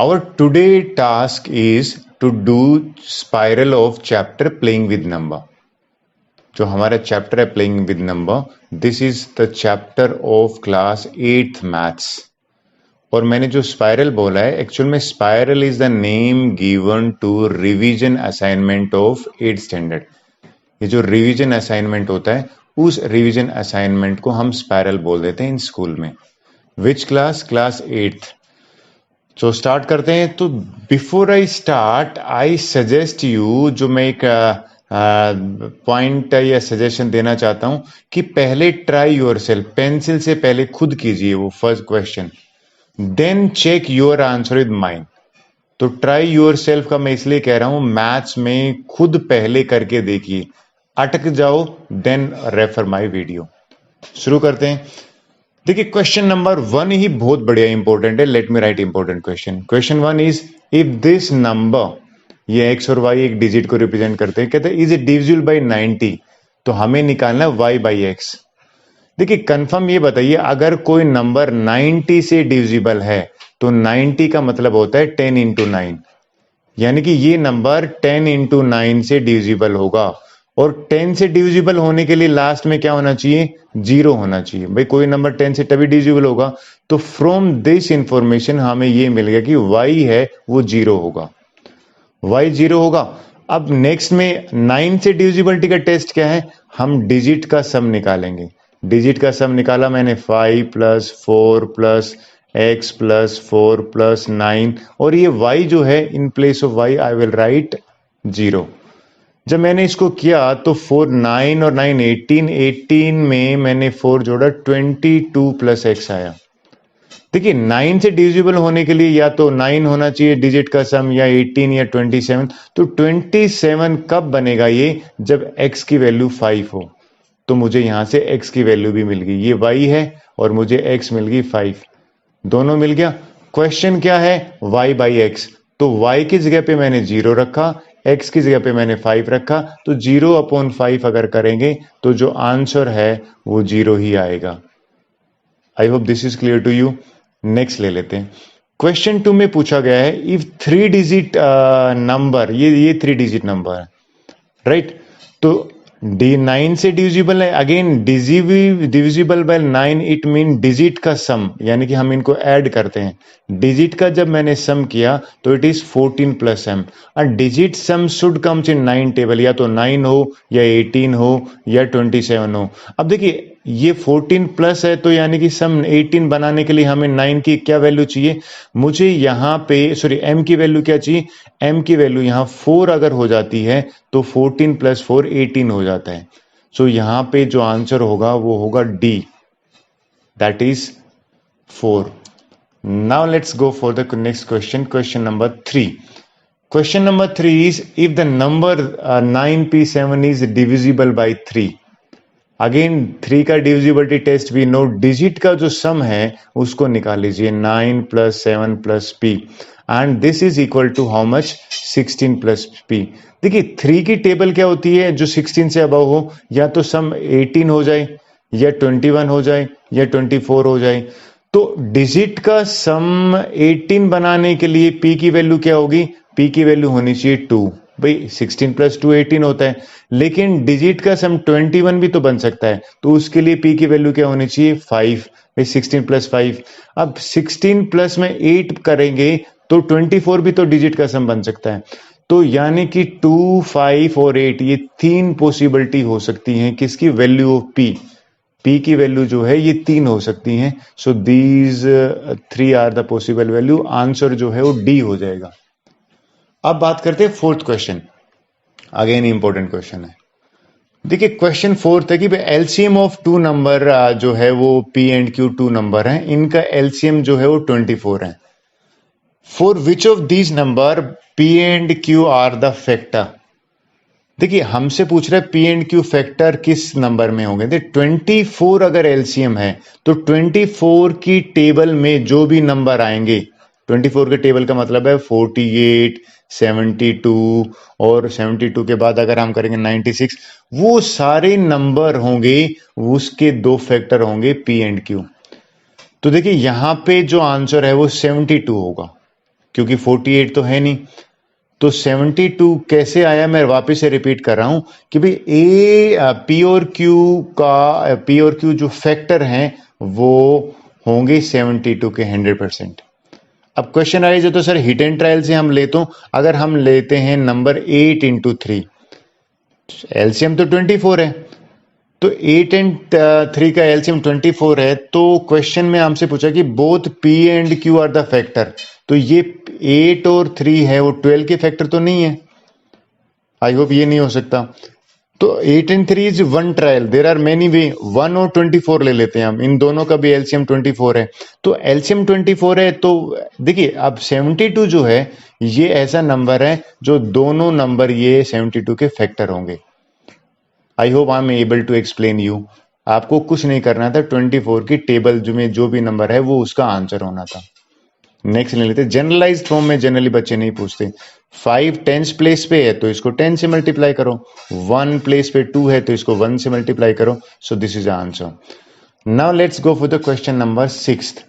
Our today task is to do spiral of chapter playing with number. जो हमारा chapter है playing with number, this is the chapter of class 8th maths. और मैंने जो spiral बोला है, actual में spiral is the name given to revision assignment of 8th standard. ये जो रिवीजन असाइनमेंट होता है, उस रिवीजन असाइनमेंट को हम स्पाइरल बोल देते हैं इन स्कूल में। Which class? Class 8th। तो स्टार्ट करते हैं। तो before I start, I suggest you, जो मैं एक पॉइंट या सजेशन देना चाहता हूं कि पहले ट्राई योरसेल्फ, पेंसिल से पहले खुद कीजिए वो first question, then check your answer with mind. तो ट्राई योरसेल्फ का मैं इसलिए कह रहा हूं, मैथ्स में खुद पहले करके देखिए, अटक जाओ देन रेफर माय वीडियो। शुरू करते हैं। देखिए क्वेश्चन नंबर 1 ही बहुत बढ़िया इंपॉर्टेंट है। Let me right important question. Question 1 is, if this number, ये x और y एक डिजिट को रिप्रेजेंट करते हैं, कहते हैं इज इट डिविजिबल बाय 90, तो हमें निकालना है y बाई x। देखिए कंफर्म ये बताइए, अगर कोई नंबर 90 से डिविजिबल है तो 90 का मतलब होता है 10 इंटू 9, यानी कि ये नंबर 10 इंटू 9 से डिविजिबल होगा। और 10 से डिविजिबल होने के लिए लास्ट में क्या होना चाहिए? 0 होना चाहिए। भाई कोई नंबर 10 से तभी डिविजिबल होगा। तो फ्रॉम दिस इंफॉर्मेशन हमें ये मिल गया कि y है वो 0 होगा, y 0 होगा। अब नेक्स्ट में 9 से डिविजिबिलिटी का टेस्ट क्या है? हम डिजिट का सम निकालेंगे। डिजिट का सम निकाला मैंने, 5 plus 4 plus x plus 4 plus 9, और ये y जो है, in place of y I will write 0। जब मैंने इसको किया तो 4 9 और 9 18 में मैंने 4 जोड़ा, 22 प्लस x आया। देखिए 9 से डिविजिबल होने के लिए या तो 9 होना चाहिए डिजिट का सम, या 18 या 27। तो 27 कब बनेगा ये? जब x की वैल्यू 5 हो। तो मुझे यहां से x की वैल्यू भी मिल गई, ये y है और मुझे x मिल गई 5, दोनों मिल गया। क्वेश्चन क्या है? y by x। तो y की जगह पे मैंने 0 रखा, x की जगह पे मैंने 5 रखा, तो 0/5 अगर करेंगे तो जो आंसर है वो 0 ही आएगा। I hope this is clear to you. Next ले लेते हैं। क्वेश्चन 2 में पूछा गया है, इफ 3 डिजिट नंबर, ये 3 डिजिट नंबर है, राइट? तो D9 से डिविजिबल है, again divisible by 9, it mean digit का सम, यानी कि हम इनको ऐड करते हैं। डिजिट का जब मैंने सम किया तो इट इज 14 प्लस m, और digit sum should comes in 9 table, या तो 9 हो या 18 हो या 27 हो। अब देखिए ये 14 प्लस है, तो यानी कि सम 18 बनाने के लिए हमें 9 की क्या वैल्यू चाहिए? मुझे यहाँ पे m की वैल्यू क्या चाहिए? m की वैल्यू यहाँ 4 अगर हो जाती है तो 14 प्लस 4 18 हो जाता है। सो यहाँ पे जो आंसर होगा वो होगा D, that is 4। Now let's go for the next question, question number 3। Question number 3 is, if the number 9p7 is divisible by 3। Again 3 का divisibility test we know, digit का जो सम है उसको निकाल लीजिए, 9 plus 7 plus p, and this is equal to how much? 16 plus p। देखिए 3 की table क्या होती है? जो 16 से अबव हो, या तो सम 18 हो जाए, या 21 हो जाए, या 24 हो जाए। तो डिजिट का सम 18 बनाने के लिए p की वैल्यू क्या होगी? p की वैल्यू होनी चाहिए 2। भाई 16 प्लस 2 18 होता है, लेकिन डिजिट का सम 21 भी तो बन सकता है, तो उसके लिए p की वैल्यू क्या होनी चाहिए? 5। भाई 16 प्लस 5। अब 16 प्लस में 8 करेंगे तो 24 भी तो डिजिट का सम बन सकता है। तो यानी कि 2, 5 और 8, ये 3 पॉसिबिलिटी हो सकती हैं किसकी? वैल्यू ऑफ p की वैल्यू जो है ये 3 हो सकती हैं। So these 3 are the possible value. Answer जो है वो D हो जाएगा। अब बात करते हैं 4th question. Again important question है। देखिए क्वेश्चन 4 है कि एलसीएम ऑफ 2 नंबर जो है वो p एंड q 2 नंबर हैं, इनका एलसीएम जो है वो 24 है। For which of these number p and q are the factor? देखिए हमसे पूछ रहा है p एंड q फैक्टर किस नंबर में होंगे। देखिए 24 अगर एलसीएम है तो 24 की टेबल में जो भी नंबर आएंगे, 24 के टेबल का मतलब है 48, 72, और 72 के बाद अगर हम करेंगे 96, वो सारे नंबर होंगे, उसके 2 फैक्टर होंगे p एंड q। तो देखिए यहां पे जो आंसर है वो 72 होगा। क्योंकि 48 तो है नहीं। तो 72 कैसे आया, मैं वापस से रिपीट कर रहा हूं कि भाई पी और क्यू जो फैक्टर हैं वो होंगे 72 के 100%। अब क्वेश्चन आइए जो, तो सर हिट एंड ट्रायल से हम लेते, अगर हम लेते हैं नंबर 8 इंटू 3, एलसीएम तो 24 है, तो 8 एंड 3 का एलसीएम 24 है। तो क्वेश्चन में हमसे पूछा कि both P and Q R the factor, तो ये 8 और 3 है, वो 12 के फैक्टर तो नहीं है। आई होप ये नहीं हो सकता। तो 8 and 3 is one trial, there are many way. 1 और 24 ले लेते हैं हम, इन दोनों का भी एलसीएम 24 है। तो एलसीएम 24 है, तो देखिए अब 72 जो है ये ऐसा नंबर है जो दोनों नंबर ये 72 के फैक्टर होंगे। I hope I am able to explain you. आपको कुछ नहीं करना था, 24 की टेबल में जो भी नंबर है वो उसका आंसर होना था। नेक्स्ट ले लेते, जनरलाइज्ड फॉर्म में जनरली बच्चे नहीं पूछते। 5 टेंस प्लेस पे है तो इसको 10 से मल्टीप्लाई करो, 1 प्लेस पे 2 है तो इसको 1 से मल्टीप्लाई करो। So this is the answer. Now let's go for the question number 6।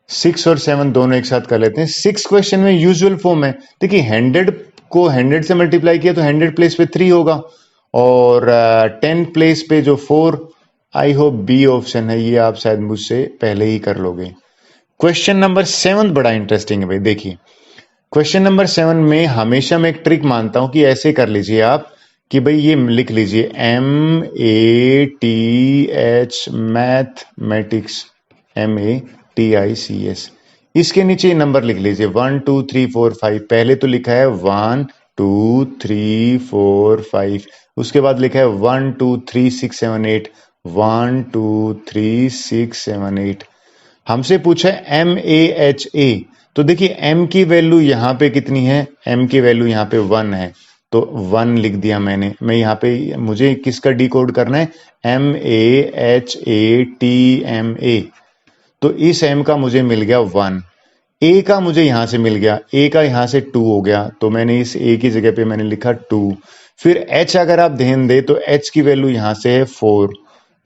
6 और 7 दोनों एक साथ कर लेते हैं। 6 क्वेश्चन में यूजुअल फॉर्म है। देखिए 100 को 100 से मल्टीप्लाई किया तो 100 प्लेस पे 3 होगा, और 10 प्लेस पे जो 4। आई होप बी ऑप्शन है, ये आप शायद मुझसे पहले ही कर लोगे। क्वेश्चन नंबर 7 बड़ा इंटरेस्टिंग है भाई। देखिए क्वेश्चन नंबर 7 में हमेशा मैं एक ट्रिक मानता हूं कि ऐसे कर लीजिए आप कि भाई ये लिख लीजिए MATH मैथमेटिक्स, MATICS। इसके नीचे नंबर लिख लीजिए 1 2 3 4 5। पहले तो लिखा है 1 2 3 4 5, उसके बाद लिखा है 1 2 3 6 7 8, 1 2 3 6 7 8। हमसे पूछा है MAHA, तो देखिए M की वैल्यू यहाँ पे कितनी है, M की वैल्यू यहाँ पे 1 है, तो 1 लिख दिया मैंने। मैं यहाँ पे मुझे किसका डिकोड करना है, MAHATMA, तो इस M का मुझे मिल गया 1। A का मुझे यहाँ से मिल गया, A का यहाँ से 2 हो गया, तो मैंने इस A की जगह पे मैंने लिखा 2। फिर H अगर आप ध्यान दे तो H की वैल्यू यहाँ से है 4,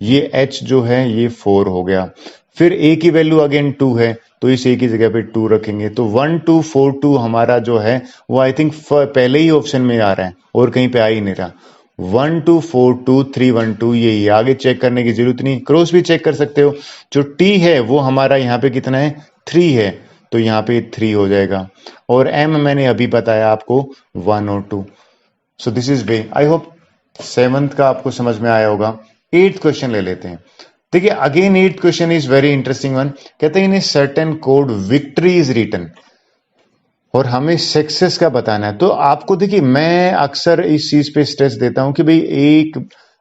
ये H जो है ये 4 हो गया। फिर A की वैल्यू अगेन 2 है, तो इस A की जगह पे 2 रखेंगे, तो 1 2 4 2 हमारा जो है वो आई थिंक पहले ही ऑप्शन में आ रहा है और कहीं पे आ ही नहीं रहा। 1 2 4 2 3 1 2, यही आगे चेक करने की जरूरत नहीं, क्रॉस भी चेक कर सकते हो। जो T है वो हमारा यहाँ पे कितना है, 3 है, तो यहाँ पे 3 हो जाएगा। और M मैंने अभी बताया आपको 1 और 2। So this is way. I hope 7th का आपको समझ में आया होगा। 8th क्वेश्चन ले लेते हैं। देखिए again 8th question is very interesting one. कहते हैं in a certain code victory is written, और हमें सक्सेस का बताना है। तो आपको देखिए मैं अक्सर इस चीज पे स्ट्रेस देता हूं कि भाई एक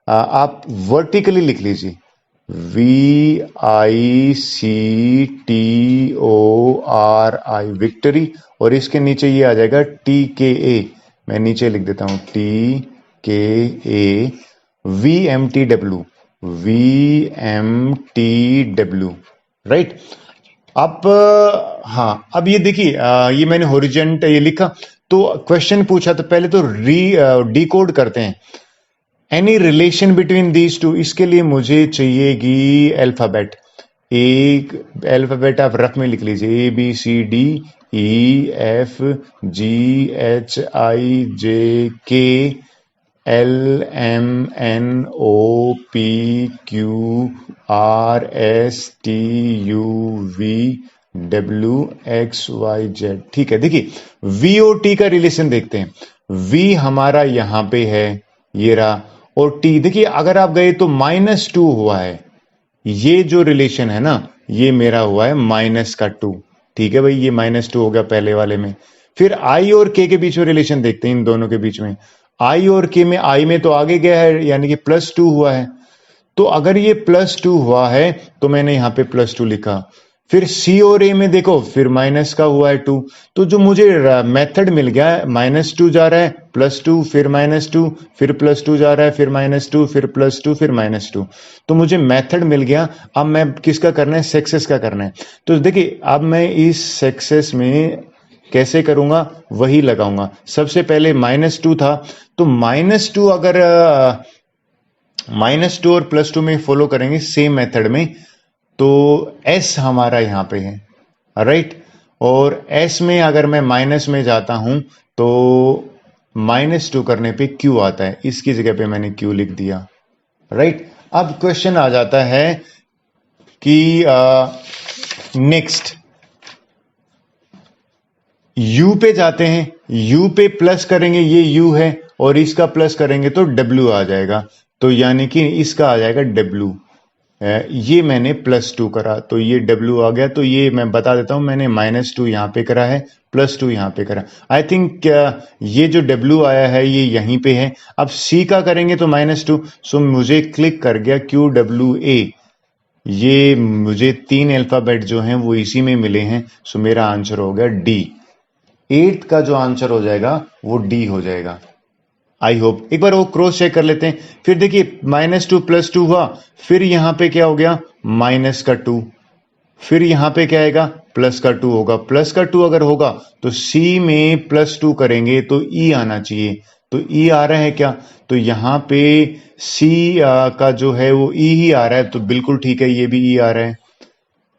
आप वर्टिकली लिख लीजिए VICTORI विक्ट्री, और इसके नीचे ये आ जाएगा TKA। मैं नीचे लिख देता हूं TKA VMTW राइट। अब हाँ, अब ये देखिए ये मैंने हॉरिजेंट ये लिखा, तो क्वेश्चन पूछा तो पहले तो डिकोड करते हैं। Any relation between these two, इसके लिए मुझे चाहिएगी अल्फाबेट। एक अल्फाबेट आप रफ में लिख लीजिए ABCDEFGHIJK LMNOPQRSTUVWXYZ। ठीक है, देखिए V और T का रिलेशन देखते हैं। V हमारा यहां पे है, ये रहा, और T देखिए अगर आप गए तो -2 हुआ है, ये जो रिलेशन है ना ये मेरा हुआ है -2। ठीक है भाई, ये -2 हो गया पहले वाले में। फिर I और K के बीच में रिलेशन देखते हैं, इन दोनों के बीच में। I और K में, I में तो आगे गया है यानी कि +2 हुआ है, तो अगर ये +2 हुआ है तो मैंने यहाँ पे +2 लिखा। फिर C और A में देखो फिर माइनस का हुआ है 2, तो जो मुझे मेथड मिल गया है -2 जा रहा है +2 फिर -2 फिर +2 जा रहा है फिर -2 फिर +2 फिर -2, तो मुझे मेथड मिल गया। अब मैं किसका करना है, सक्सेस का करना है। तो देखिए अब मैं इस सक्सेस में कैसे करूंगा, वही लगाऊंगा। सबसे पहले -2 था, तो -2 अगर -2 और +2 में फॉलो करेंगे सेम मेथड में, तो S हमारा यहां पे है राइट। और s में अगर मैं माइनस में जाता हूं तो -2 करने पे q आता है, इसकी जगह पे मैंने q लिख दिया, राइट। अब क्वेश्चन आ जाता है कि नेक्स्ट u पे जाते हैं, u पे प्लस करेंगे, ये u है और इसका प्लस करेंगे तो w आ जाएगा, तो यानी कि इसका आ जाएगा w। ये मैंने +2 करा तो ये w आ गया, तो ये मैं बता देता हूं मैंने -2 यहां पे करा है, +2 यहां पे करा। आई थिंक ये जो w आया है ये यहीं पे है। अब c का करेंगे तो -2, सो मुझे क्लिक कर गया QWA, ये मुझे 3 अल्फाबेट जो हैं वो इसी में मिले हैं, सो मेरा आंसर हो गया D। 8 का जो आंसर हो जाएगा वो D हो जाएगा। आई होप एक बार वो क्रॉस चेक कर लेते हैं। फिर देखिए -2 +2 हुआ, फिर यहां पे क्या हो गया -2, फिर यहां पे क्या आएगा +2 होगा, +2 अगर होगा तो C में +2 करेंगे तो E आना चाहिए, तो E आ रहा है क्या, तो यहां पे C का जो है वो E ही आ रहा है, तो बिल्कुल ठीक है, ये भी E आ रहा है।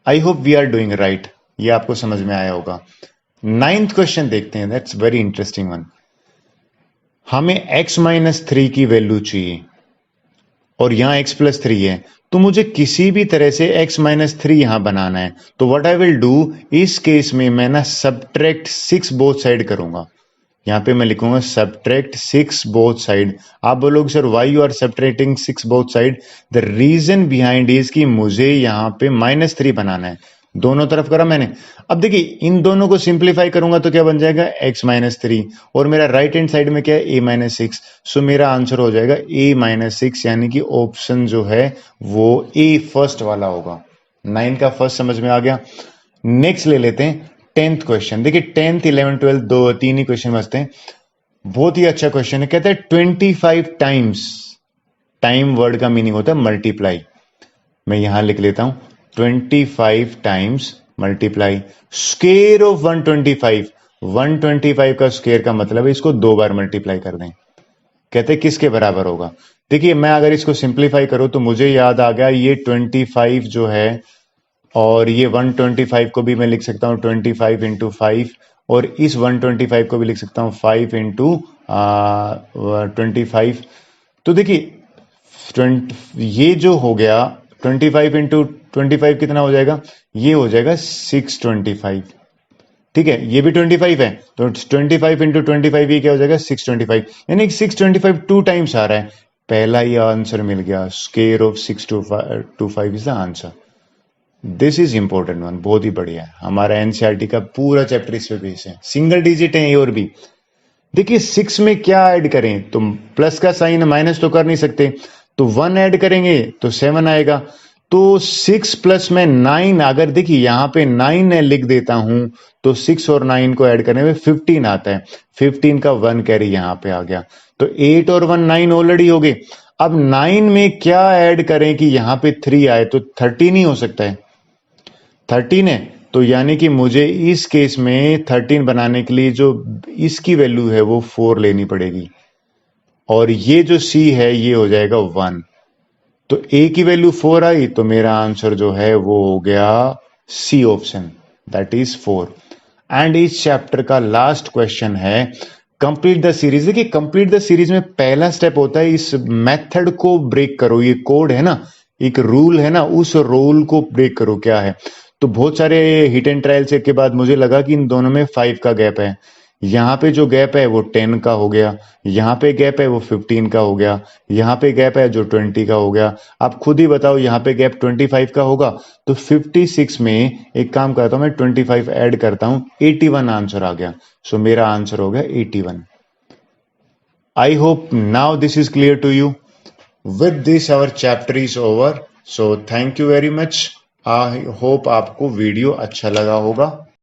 I hope we are doing right, ये आपको समझ में आया होगा। 9th क्वेश्चन देखते हैं, दैट्स वेरी इंटरेस्टिंग वन। हमें x-3 की वैल्यू चाहिए और यहां x+3 है, तो मुझे किसी भी तरह से x-3 यहां बनाना है, तो व्हाट आई विल डू, इस केस में मैं ना सब्ट्रैक्ट 6 बोथ साइड करूंगा। यहां पे मैं लिखूंगा सब्ट्रैक्ट 6 बोथ साइड। आप बोलोगे sir why you are subtracting 6 both side, the reason behind is कि मुझे यहां पे -3 बनाना है। दोनों तरफ करा मैंने। अब देखिए इन दोनों को सिंप्लीफाई करूंगा तो क्या बन जाएगा x-3, और मेरा राइट हैंड साइड में क्या है a-6, सो मेरा आंसर हो जाएगा a-6, यानी कि ऑप्शन जो है वो ए फर्स्ट वाला होगा। 9 का फर्स्ट समझ में आ गया। नेक्स्ट ले लेते हैं 10th क्वेश्चन। देखिए 10th 11 12 दो तीन ही क्वेश्चन बचते हैं, बहुत ही अच्छा क्वेश्चन है। कहता है 25 टाइम्स, टाइम वर्ड का मीनिंग होता है मल्टीप्लाई। मैं यहां लिख लेता हूं 25 टाइम्स मल्टीप्लाई स्क्वायर ऑफ 125। 125 का स्क्वायर का मतलब है इसको 2 बार मल्टीप्लाई कर दें। कहते हैं किसके बराबर होगा। देखिए मैं अगर इसको सिंप्लीफाई करूं तो मुझे याद आ गया ये 25 जो है, और ये 125 को भी मैं लिख सकता हूं 25 इंटू 5, और इस 125 को भी लिख सकता हूं 5 इंटू 25। तो देखिए ये जो हो गया 25 इंटू 25 कितना हो जाएगा, ये हो जाएगा 625। ठीक है, ये भी 25 है, तो 25 इंटू 25 ये क्या हो जाएगा 625, यानी 625 2 टाइम्स आ रहा है। पहला ही आंसर मिल गया, square of 625 is the answer. This is important one, बहुत ही बढ़िया है। हमारा एनसीईआरटी का पूरा चैप्टर इस पे बेस है, सिंगल डिजिट है ये और भी। देखिए 6 में क्या ऐड करें, तो प्लस का साइन माइनस तो कर नहीं सकते, तो 1 ऐड करेंगे तो 7 आएगा। तो 6 प्लस में 9, अगर देखिए यहां पे 9 लिख देता हूं तो 6 और 9 को ऐड करने में 15 आता है, 15 का 1 कैरी यहां पे आ गया, तो 8 और 1 9 ऑलरेडी हो गए। अब 9 में क्या ऐड करें कि यहां पे 3 आए, तो 13 ही हो सकता है, 13 है, तो यानी कि मुझे इस केस में 13 बनाने के लिए जो इसकी वैल्यू है वो 4 लेनी पड़ेगी, और ये जो C है ये हो जाएगा 1, तो A की वैल्यू 4 आई, तो मेरा आंसर जो है वो हो गया C option, that is 4। And इस चैप्टर का लास्ट क्वेश्चन है कंप्लीट द सीरीज। देखिए कंप्लीट द सीरीज में पहला स्टेप होता है इस मेथड को ब्रेक करो, ये कोड है ना, एक रूल है ना, उस रूल को ब्रेक करो। क्या है, तो बहुत सारे हिट एंड ट्रायल्स के बाद मुझे लगा कि इन दोनों में 5 का गैप है, यहाँ पे जो गैप है वो 10 का हो गया, यहाँ पे गैप है वो 15 का हो गया, यहाँ पे गैप है जो 20 का हो गया। आप खुद ही बताओ यहाँ पे गैप 25 का होगा, तो 56 में एक काम करता हूं मैं 25 ऐड करता हूं, 81 आंसर आ गया। सो मेरा आंसर हो गया 81। I hope now this is clear to you. With this our chapter is over, so thank you very much. I hope आपको वीडियो अच्छा लगा होगा।